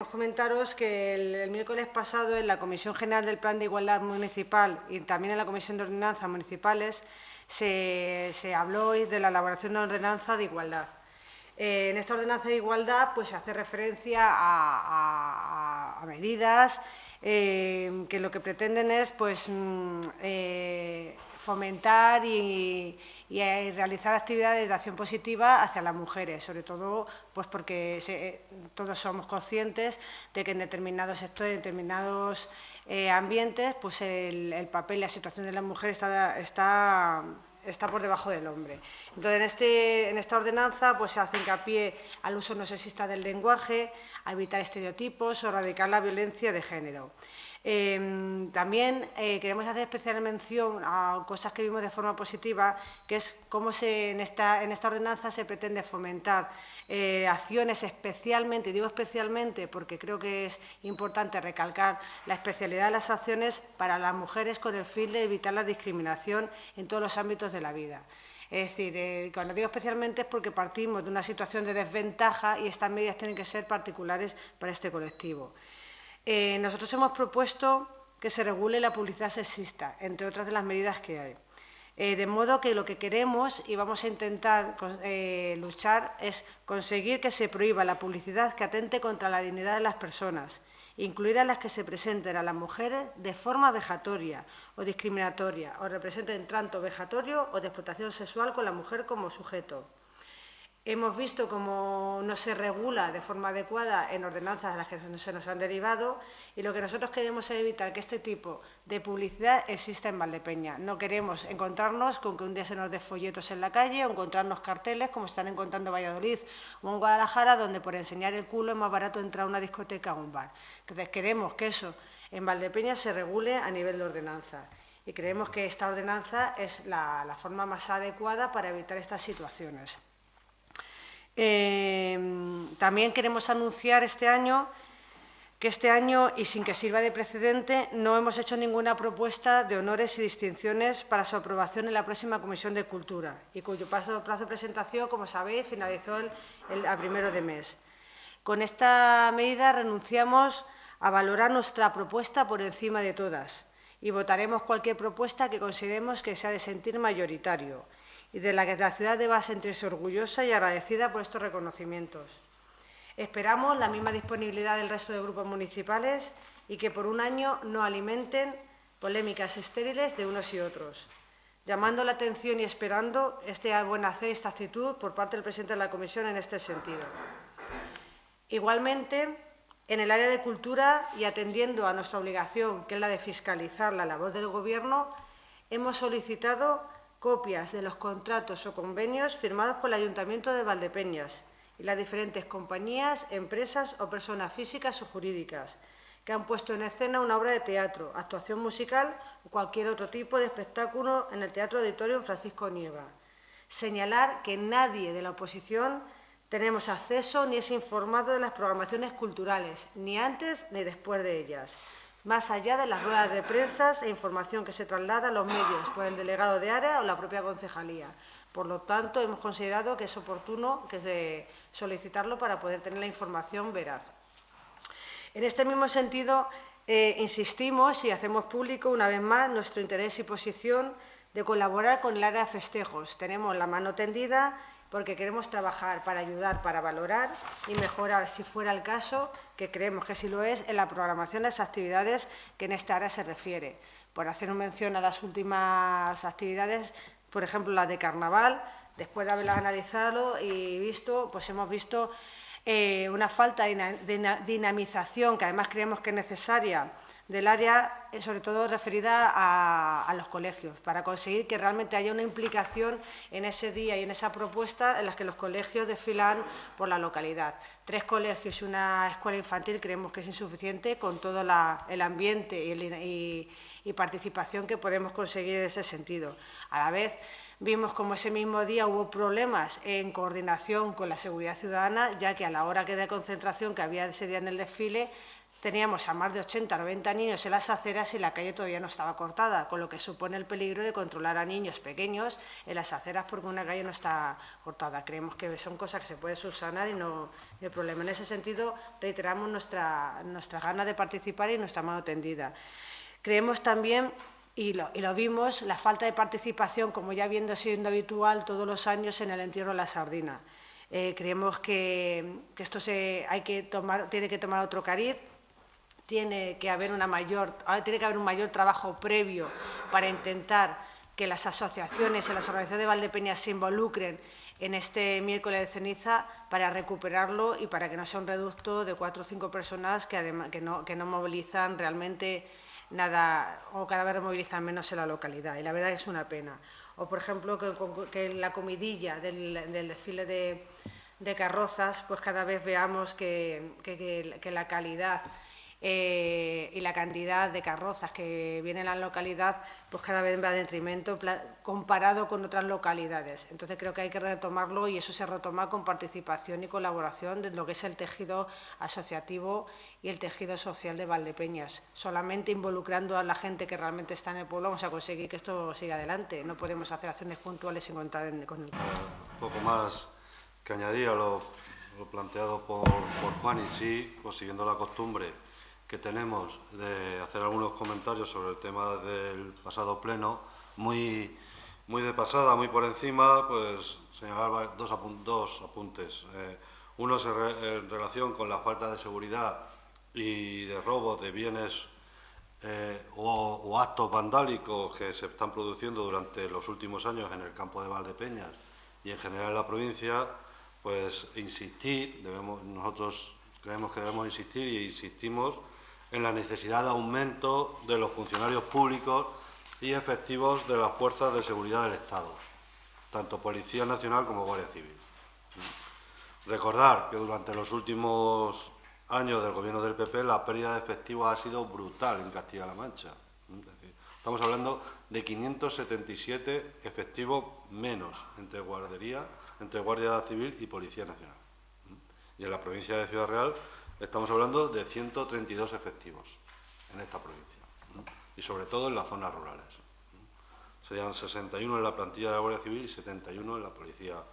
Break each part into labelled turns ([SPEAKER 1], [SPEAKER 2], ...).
[SPEAKER 1] comentaros que el miércoles pasado en la Comisión General del Plan de Igualdad Municipal y también en la Comisión de Ordenanzas Municipales se habló hoy de la elaboración de una ordenanza de igualdad. En esta ordenanza de igualdad pues, se hace referencia a medidas que lo que pretenden es pues, fomentar y realizar actividades de acción positiva hacia las mujeres, sobre todo pues porque todos somos conscientes de que en determinados sectores, en determinados ambientes, pues el papel y la situación de la mujer está por debajo del hombre. Entonces, en esta ordenanza pues, se hace hincapié al uso no sexista del lenguaje, a evitar estereotipos o erradicar la violencia de género. También queremos hacer especial mención a cosas que vimos de forma positiva, que es cómo en esta ordenanza se pretende fomentar acciones especialmente, y digo especialmente porque creo que es importante recalcar la especialidad de las acciones para las mujeres con el fin de evitar la discriminación en todos los ámbitos de la vida. Es decir, cuando digo especialmente es porque partimos de una situación de desventaja y estas medidas tienen que ser particulares para este colectivo. Nosotros hemos propuesto que se regule la publicidad sexista, entre otras de las medidas que hay. De modo que lo que queremos y vamos a intentar luchar es conseguir que se prohíba la publicidad que atente contra la dignidad de las personas, incluir a las que se presenten a las mujeres de forma vejatoria o discriminatoria o representen trato vejatorio o de explotación sexual con la mujer como sujeto. Hemos visto cómo no se regula de forma adecuada en ordenanzas a las que se nos han derivado y lo que nosotros queremos es evitar que este tipo de publicidad exista en Valdepeñas. No queremos encontrarnos con que un día se nos dé folletos en la calle o encontrarnos carteles como se están encontrando en Valladolid o en Guadalajara, donde por enseñar el culo es más barato entrar a una discoteca o a un bar. Entonces queremos que eso en Valdepeñas se regule a nivel de ordenanza y creemos que esta ordenanza es la forma más adecuada para evitar estas situaciones. También queremos anunciar que este año, y sin que sirva de precedente, no hemos hecho ninguna propuesta de honores y distinciones para su aprobación en la próxima Comisión de Cultura, y cuyo plazo de presentación, como sabéis, finalizó a 1 de mes. Con esta medida renunciamos a valorar nuestra propuesta por encima de todas y votaremos cualquier propuesta que consideremos que sea de sentir mayoritario y de la que la ciudad deba sentirse orgullosa y agradecida por estos reconocimientos. Esperamos la misma disponibilidad del resto de grupos municipales y que por un año no alimenten polémicas estériles de unos y otros, llamando la atención y esperando este buen hacer, esta actitud por parte del presidente de la Comisión en este sentido. Igualmente, en el área de cultura y atendiendo a nuestra obligación, que es la de fiscalizar la labor del Gobierno, hemos solicitado copias de los contratos o convenios firmados por el Ayuntamiento de Valdepeñas y las diferentes compañías, empresas o personas físicas o jurídicas que han puesto en escena una obra de teatro, actuación musical o cualquier otro tipo de espectáculo en el Teatro Auditorio Francisco Nieva. Señalar que nadie de la oposición tenemos acceso ni es informado de las programaciones culturales, ni antes ni después de ellas, más allá de las ruedas de prensa e información que se traslada a los medios por el delegado de área o la propia concejalía. Por lo tanto, hemos considerado que es oportuno solicitarlo para poder tener la información veraz. En este mismo sentido, insistimos y hacemos público una vez más nuestro interés y posición de colaborar con el área de festejos. Tenemos la mano tendida porque queremos trabajar para ayudar, para valorar y mejorar, si fuera el caso, que creemos que sí lo es, en la programación de las actividades que en esta área se refiere. Por hacer mención a las últimas actividades, por ejemplo, las de carnaval, después de haberlas analizado y visto, pues hemos visto una falta de dinamización, que además creemos que es necesaria, del área, sobre todo referida a los colegios, para conseguir que realmente haya una implicación en ese día y en esa propuesta en las que los colegios desfilan por la localidad. 3 colegios y una escuela infantil creemos que es insuficiente con todo el ambiente y participación que podemos conseguir en ese sentido. A la vez, vimos como ese mismo día hubo problemas en coordinación con la seguridad ciudadana, ya que a la hora de concentración que había ese día en el desfile, teníamos a más de 80 o 90 niños en las aceras y la calle todavía no estaba cortada, con lo que supone el peligro de controlar a niños pequeños en las aceras porque una calle no está cortada. Creemos que son cosas que se pueden subsanar y no hay problema. En ese sentido, reiteramos nuestra gana de participar y nuestra mano tendida. Creemos también, y lo vimos, la falta de participación, como ya siendo habitual todos los años en el entierro de la sardina. Creemos que esto tiene que tomar otro cariz. Tiene que haber un mayor trabajo previo para intentar que las asociaciones y las organizaciones de Valdepeñas se involucren en este miércoles de ceniza para recuperarlo y para que no sea un reducto de 4 o 5 personas que no movilizan realmente nada, o cada vez movilizan menos en la localidad, y la verdad es una pena. O, por ejemplo, que la comidilla del desfile de carrozas, pues cada vez veamos que la calidad y la cantidad de carrozas que vienen a la localidad, pues cada vez va en detrimento comparado con otras localidades. Entonces creo que hay que retomarlo, y eso se retoma con participación y colaboración de lo que es el tejido asociativo y el tejido social de Valdepeñas. Solamente involucrando a la gente que realmente está en el pueblo vamos a conseguir que esto siga adelante. No podemos hacer acciones puntuales sin contar con el pueblo.
[SPEAKER 2] Poco más que añadir a lo planteado por Juan, y sí, pues siguiendo la costumbre que tenemos de hacer algunos comentarios sobre el tema del pasado pleno, muy de pasada, muy por encima, pues señalar dos apuntes. Uno es en relación con la falta de seguridad y de robo de bienes o actos vandálicos que se están produciendo durante los últimos años en el campo de Valdepeñas y en general en la provincia. Pues insistir, nosotros creemos que debemos insistir y insistimos en la necesidad de aumento de los funcionarios públicos y efectivos de las fuerzas de seguridad del Estado, tanto Policía Nacional como Guardia Civil. Recordar que durante los últimos años del gobierno del PP la pérdida de efectivos ha sido brutal en Castilla-La Mancha. Es decir, estamos hablando de 577 efectivos menos entre Guardia Civil y Policía Nacional. Y en la provincia de Ciudad Real estamos hablando de 132 efectivos en esta provincia, y sobre todo en las zonas rurales. Serían 61 en la plantilla de la Guardia Civil y 71 en la Policía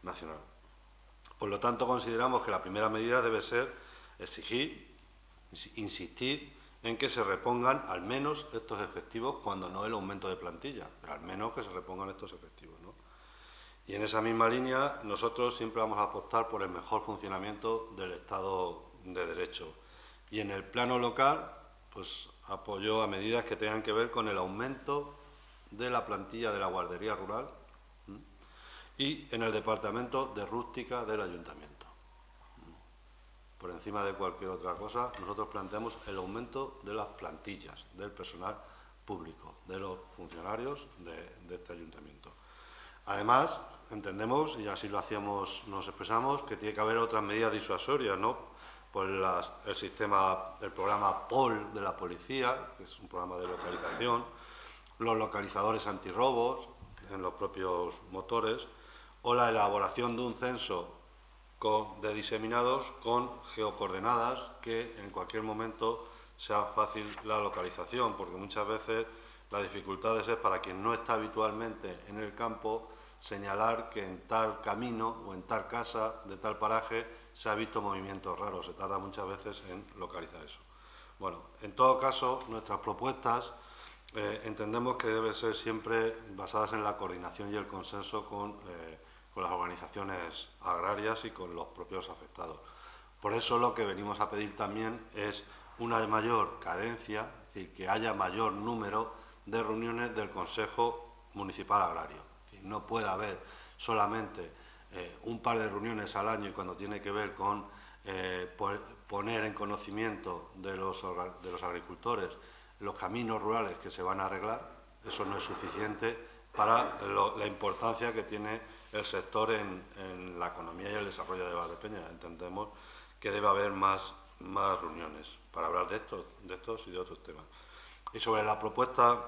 [SPEAKER 2] Nacional. Por lo tanto, consideramos que la primera medida debe ser insistir en que se repongan al menos estos efectivos, cuando no el aumento de plantilla, pero al menos que se repongan estos efectivos, ¿no? Y en esa misma línea, nosotros siempre vamos a apostar por el mejor funcionamiento del Estado de Derecho. Y en el plano local, pues apoyo a medidas que tengan que ver con el aumento de la plantilla de la guardería rural y en el departamento de rústica del ayuntamiento. Por encima de cualquier otra cosa, nosotros planteamos el aumento de las plantillas del personal público, de los funcionarios de este ayuntamiento. Además, entendemos, y así nos expresamos, que tiene que haber otras medidas disuasorias, ¿no? Pues el programa POL de la policía, que es un programa de localización, los localizadores antirrobos en los propios motores, o la elaboración de un censo de diseminados con geocoordenadas, que en cualquier momento sea fácil la localización, porque muchas veces la dificultad es para quien no está habitualmente en el campo señalar que en tal camino o en tal casa de tal paraje se ha visto movimientos raros. Se tarda muchas veces en localizar eso. Bueno, en todo caso, nuestras propuestas entendemos que deben ser siempre basadas en la coordinación y el consenso con las organizaciones agrarias y con los propios afectados. Por eso lo que venimos a pedir también es una mayor cadencia, es decir, que haya mayor número de reuniones del Consejo Municipal Agrario. Es decir, no puede haber solamente un par de reuniones al año, y cuando tiene que ver con poner en conocimiento de los agricultores los caminos rurales que se van a arreglar. Eso no es suficiente para la importancia que tiene el sector en la economía y el desarrollo de Valdepeñas. Entendemos que debe haber más reuniones para hablar de estos y de otros temas. Y sobre la propuesta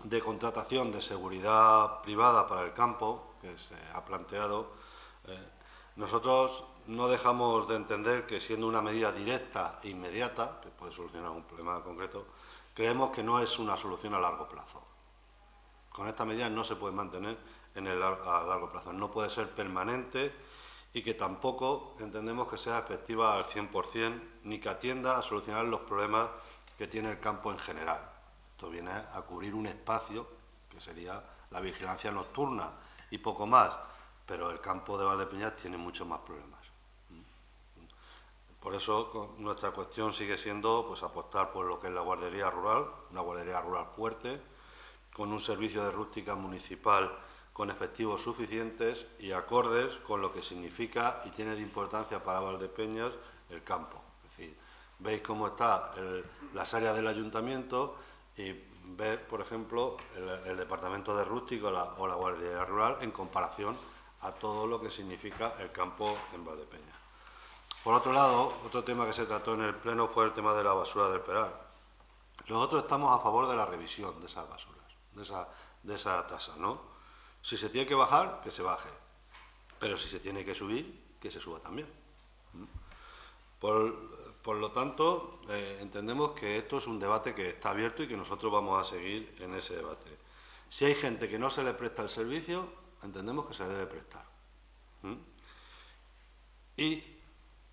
[SPEAKER 2] de contratación de seguridad privada para el campo que se ha planteado, nosotros no dejamos de entender que, siendo una medida directa e inmediata, que puede solucionar un problema concreto, creemos que no es una solución a largo plazo. Con esta medida no se puede mantener a largo plazo, no puede ser permanente, y que tampoco entendemos que sea efectiva al 100%, ni que atienda a solucionar los problemas que tiene el campo en general. Esto viene a cubrir un espacio que sería la vigilancia nocturna y poco más, pero el campo de Valdepeñas tiene muchos más problemas. Por eso nuestra cuestión sigue siendo, pues, apostar por lo que es la guardería rural, una guardería rural fuerte, con un servicio de rústica municipal con efectivos suficientes y acordes con lo que significa y tiene de importancia para Valdepeñas el campo. Es decir, veis cómo están las áreas del ayuntamiento y ver, por ejemplo, el departamento de rústico o la guardería rural en comparación a todo lo que significa el campo en Valdepeñas. Por otro lado, otro tema que se trató en el Pleno fue el tema de la basura del Peral. Nosotros estamos a favor de la revisión de esas basuras, de esa tasa, ¿no? Si se tiene que bajar, que se baje, pero si se tiene que subir, que se suba también. Por lo tanto, entendemos que esto es un debate que está abierto y que nosotros vamos a seguir en ese debate. Si hay gente que no se le presta el servicio, entendemos que se le debe prestar. Y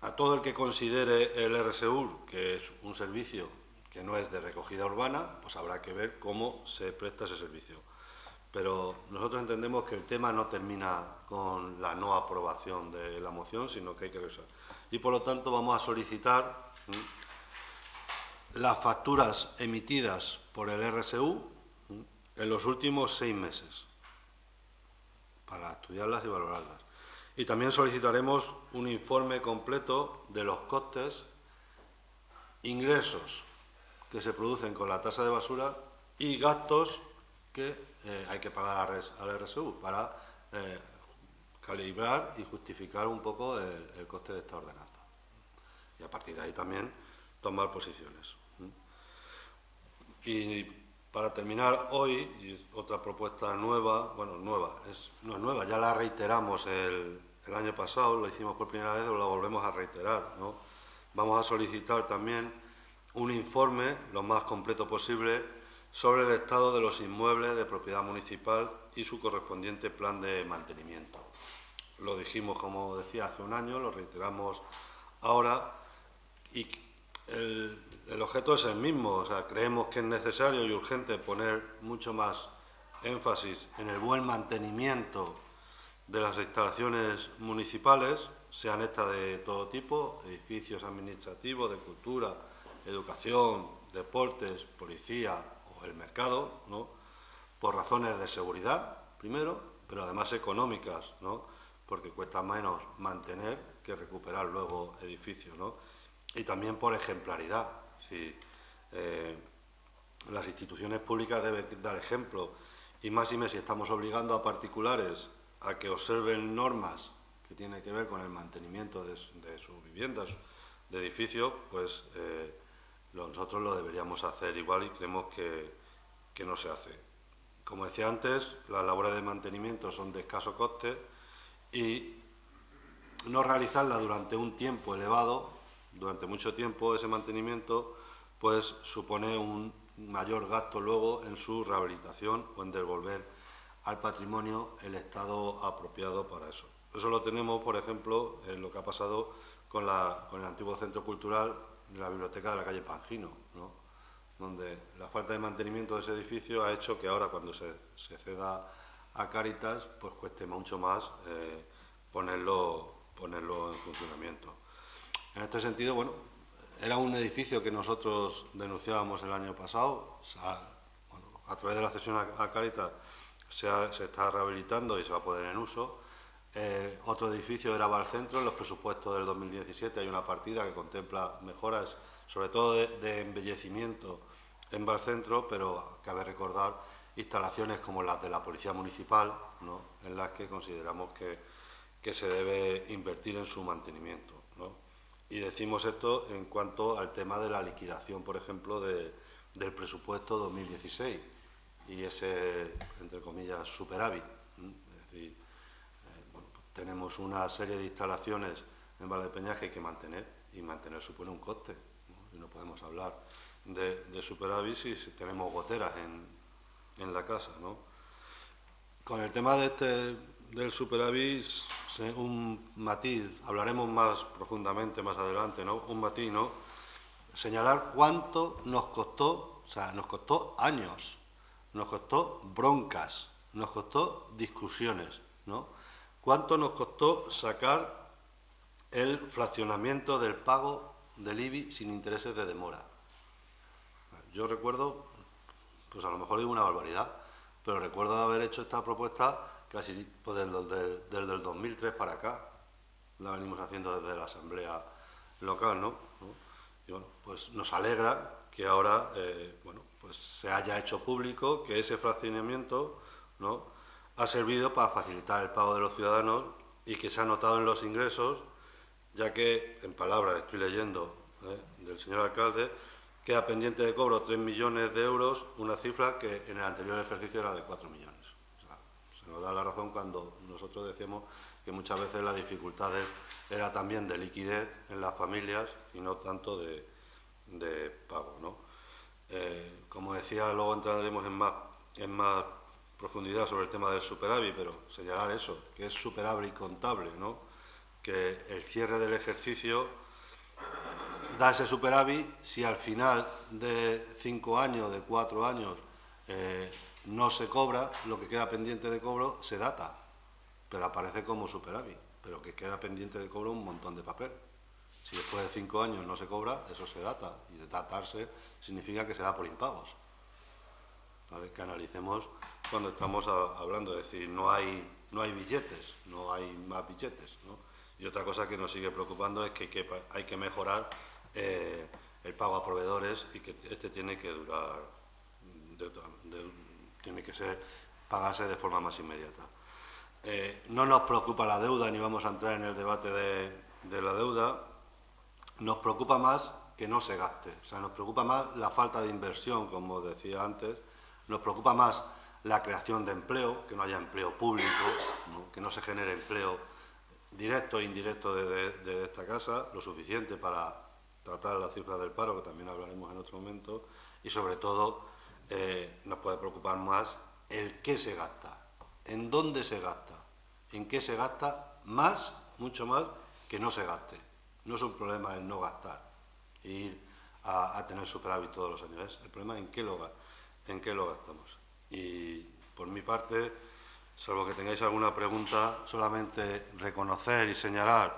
[SPEAKER 2] a todo el que considere el RSU, que es un servicio que no es de recogida urbana, pues habrá que ver cómo se presta ese servicio. Pero nosotros entendemos que el tema no termina con la no aprobación de la moción, sino que hay que revisar. Y por lo tanto vamos a solicitar las facturas emitidas por el RSU en los últimos 6 meses, para estudiarlas y valorarlas. Y también solicitaremos un informe completo de los costes, ingresos que se producen con la tasa de basura y gastos que hay que pagar al RSU para calibrar y justificar un poco el coste de esta ordenanza. Y a partir de ahí también tomar posiciones. Y para terminar hoy, y otra propuesta nueva, bueno, no es nueva, ya la reiteramos el año pasado, lo hicimos por primera vez, o la volvemos a reiterar, ¿no? Vamos a solicitar también un informe, lo más completo posible, sobre el estado de los inmuebles de propiedad municipal y su correspondiente plan de mantenimiento. Lo dijimos, como decía, hace un año, lo reiteramos ahora, y el objeto es el mismo. O sea, creemos que es necesario y urgente poner mucho más énfasis en el buen mantenimiento de las instalaciones municipales, sean estas de todo tipo, edificios administrativos, de cultura, educación, deportes, policía o el mercado, ¿no? Por razones de seguridad, primero, pero además económicas, ¿no? Porque cuesta menos mantener que recuperar luego edificios, ¿no? Y también por ejemplaridad. Si las instituciones públicas deben dar ejemplo, y más y más si estamos obligando a particulares a que observen normas que tienen que ver con el mantenimiento de sus viviendas, de edificios, pues nosotros lo deberíamos hacer igual, y creemos que no se hace. Como decía antes, las labores de mantenimiento son de escaso coste, y no realizarlas durante un tiempo elevado, durante mucho tiempo, ese mantenimiento, pues supone un mayor gasto luego en su rehabilitación o en devolver al patrimonio el estado apropiado para eso. Eso lo tenemos, por ejemplo, en lo que ha pasado con el antiguo centro cultural de la biblioteca de la calle Pangino, ¿no? Donde la falta de mantenimiento de ese edificio ha hecho que ahora, cuando se ceda a Cáritas, pues cueste mucho más ponerlo en funcionamiento. En este sentido, bueno, era un edificio que nosotros denunciábamos el año pasado. A través de la cesión a Cáritas se está rehabilitando y se va a poner en uso. Otro edificio era Valcentro. En los presupuestos del 2017 hay una partida que contempla mejoras, sobre todo de embellecimiento en Valcentro, pero cabe recordar instalaciones como las de la Policía Municipal, ¿no? En las que consideramos que se debe invertir en su mantenimiento, ¿no? Y decimos esto en cuanto al tema de la liquidación, por ejemplo, del presupuesto 2016 y ese, entre comillas, superávit. Es decir, tenemos una serie de instalaciones en Valdepeñas que hay que mantener, y mantener supone un coste, ¿no? Y no podemos hablar de superávit si tenemos goteras en la casa, ¿no? Con el tema del superávit, un matiz, hablaremos más profundamente más adelante, ¿no? Un matiz, ¿no? Señalar cuánto nos costó, o sea, nos costó años, nos costó broncas, nos costó discusiones, ¿no? Cuánto nos costó sacar el fraccionamiento del pago del IBI sin intereses de demora. Yo recuerdo, pues a lo mejor digo una barbaridad, pero recuerdo haber hecho esta propuesta casi pues, desde el 2003 para acá. La venimos haciendo desde la Asamblea Local, ¿no? Y bueno, pues nos alegra que ahora bueno, pues se haya hecho público que ese fraccionamiento, ¿no?, ha servido para facilitar el pago de los ciudadanos y que se ha notado en los ingresos, ya que, en palabras estoy leyendo del señor alcalde, queda pendiente de cobro 3 millones de euros, una cifra que en el anterior ejercicio era de 4 millones. O sea, se nos da la razón cuando nosotros decíamos que muchas veces las dificultades era también de liquidez en las familias y no tanto de pago, ¿no? Como decía, luego entraremos en más profundidad sobre el tema del superávit, pero señalar eso, que es superávit contable, ¿no? Que el cierre del ejercicio da ese superávit si al final de 5 años, de 4 años, no se cobra, lo que queda pendiente de cobro se data, pero aparece como superávit, pero que queda pendiente de cobro un montón de papel. Si después de 5 años no se cobra, eso se data, y datarse significa que se da por impagos. ¿Vale? Que analicemos cuando estamos hablando, es decir, no hay billetes, no hay más billetes, ¿no? Y otra cosa que nos sigue preocupando es que hay que mejorar el pago a proveedores y que este tiene que durar, tiene que pagarse de forma más inmediata. No nos preocupa la deuda, ni vamos a entrar en el debate de la deuda. Nos preocupa más que no se gaste, o sea, nos preocupa más la falta de inversión, como decía antes, nos preocupa más la creación de empleo, que no haya empleo público, ¿no?, que no se genere empleo directo e indirecto de esta casa, lo suficiente para tratar la cifra del paro, que también hablaremos en otro momento, y sobre todo nos puede preocupar más el qué se gasta, en dónde se gasta, en qué se gasta más, mucho más, que no se gaste. No es un problema el no gastar e ir a tener superávit todos los años, el problema es en qué lo gastamos. Y por mi parte, salvo que tengáis alguna pregunta, solamente reconocer y señalar,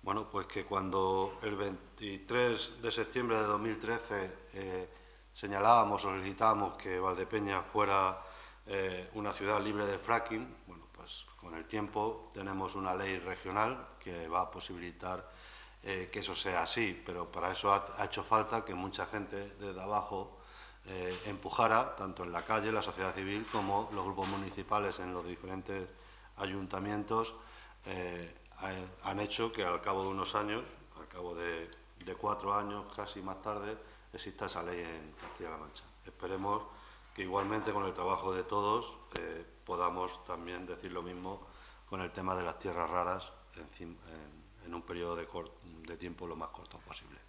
[SPEAKER 2] bueno, pues que cuando el 23 de septiembre de 2013 señalábamos, solicitábamos que Valdepeñas fuera una ciudad libre de fracking, bueno, pues con el tiempo tenemos una ley regional que va a posibilitar que eso sea así, pero para eso ha hecho falta que mucha gente desde abajo empujara, tanto en la calle, la sociedad civil, como los grupos municipales en los diferentes ayuntamientos, han hecho que al cabo de unos años, al cabo de 4 años casi más tarde, exista esa ley en Castilla-La Mancha. Esperemos que igualmente con el trabajo de todos podamos también decir lo mismo con el tema de las tierras raras en un periodo de tiempo lo más corto posible.